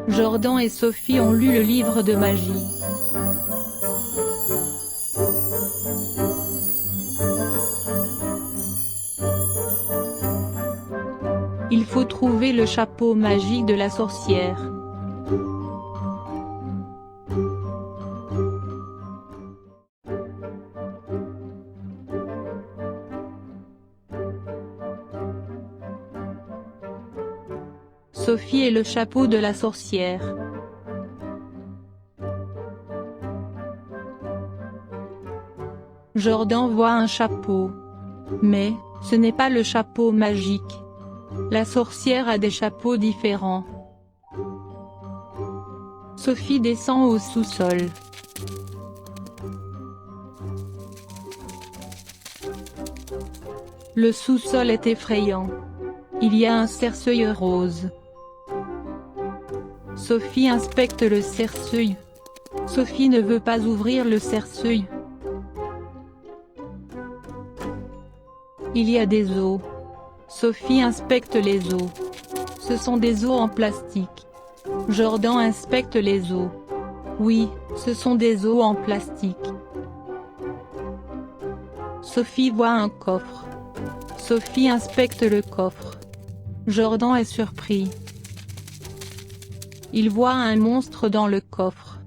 Jordan et Sophie ont lu le livre de magie. Il faut trouver le chapeau magique de la sorcière. Sophie et le chapeau de la sorcière. Jordan voit un chapeau. Mais, ce n'est pas le chapeau magique. La sorcière a des chapeaux différents. Sophie descend au sous-sol. Le sous-sol est effrayant. Il y a un cercueil rose. Sophie inspecte le cercueil. Sophie ne veut pas ouvrir le cercueil. Il y a des os. Sophie inspecte les os. Ce sont des os en plastique. Jordan inspecte les os. Oui, ce sont des os en plastique. Sophie voit un coffre. Sophie inspecte le coffre. Jordan est surpris. Il voit un monstre dans le coffre.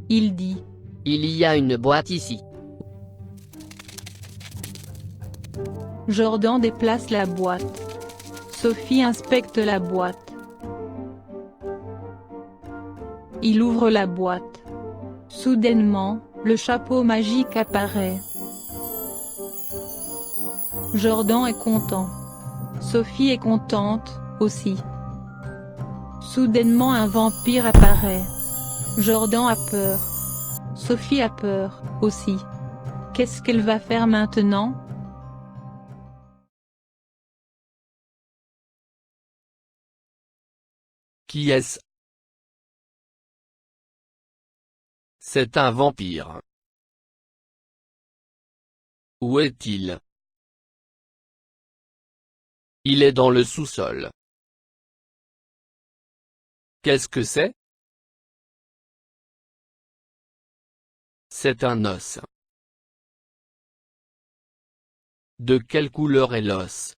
Il dit: Il y a une boîte ici. Jordan déplace la boîte. Sophie inspecte la boîte. Il ouvre la boîte. Soudainement, le chapeau magique apparaît. Jordan est content. Sophie est contente, aussi. Soudainement un vampire apparaît. Jordan a peur. Sophie a peur, aussi. Qu'est-ce qu'elle va faire maintenant? Qui est-ce? C'est un vampire. Où est-il? Il est dans le sous-sol. Qu'est-ce que c'est? C'est un os. De quelle couleur est l'os?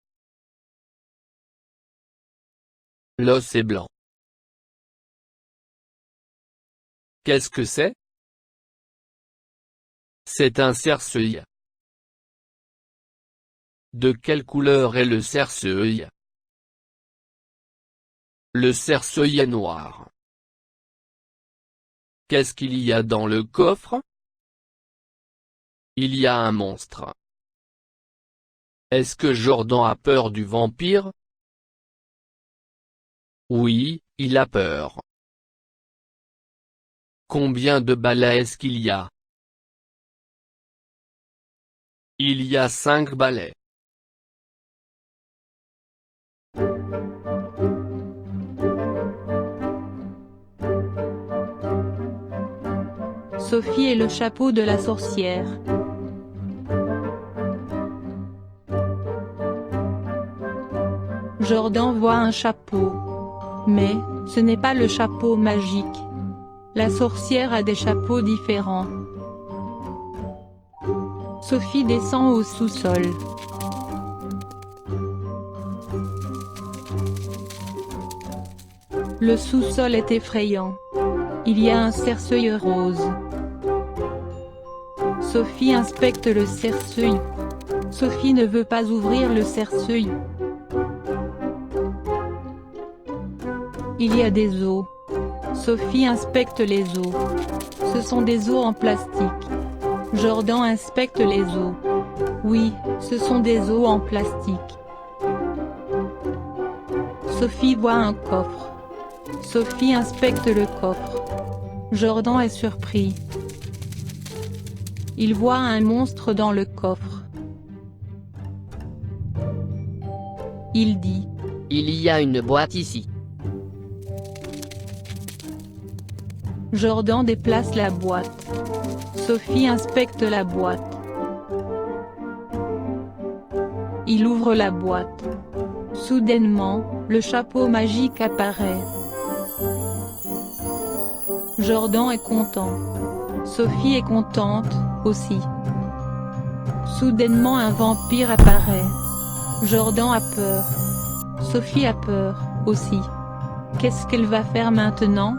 L'os est blanc. Qu'est-ce que c'est? C'est un cercueil. De quelle couleur est le cercueil? Le cercueil est noir. Qu'est-ce qu'il y a dans le coffre? Il y a un monstre. Est-ce que Jordan a peur du vampire? Oui, il a peur. Combien de balais est-ce qu'il y a? Il y a 5 balais. Sophie et le chapeau de la sorcière. Jordan voit un chapeau. Mais, ce n'est pas le chapeau magique. La sorcière a des chapeaux différents. Sophie descend au sous-sol. Le sous-sol est effrayant. Il y a un cercueil rose. Sophie inspecte le cercueil. Sophie ne veut pas ouvrir le cercueil. Il y a des os. Sophie inspecte les os. Ce sont des os en plastique. Jordan inspecte les os. Oui, ce sont des os en plastique. Sophie voit un coffre. Sophie inspecte le coffre. Jordan est surpris. Il voit un monstre dans le coffre. Il dit: Il y a une boîte ici. Jordan déplace la boîte. Sophie inspecte la boîte. Il ouvre la boîte. Soudainement, le chapeau magique apparaît. Jordan est content. Sophie est contente, aussi. Soudainement un vampire apparaît. Jordan a peur. Sophie a peur, aussi. Qu'est-ce qu'elle va faire maintenant ?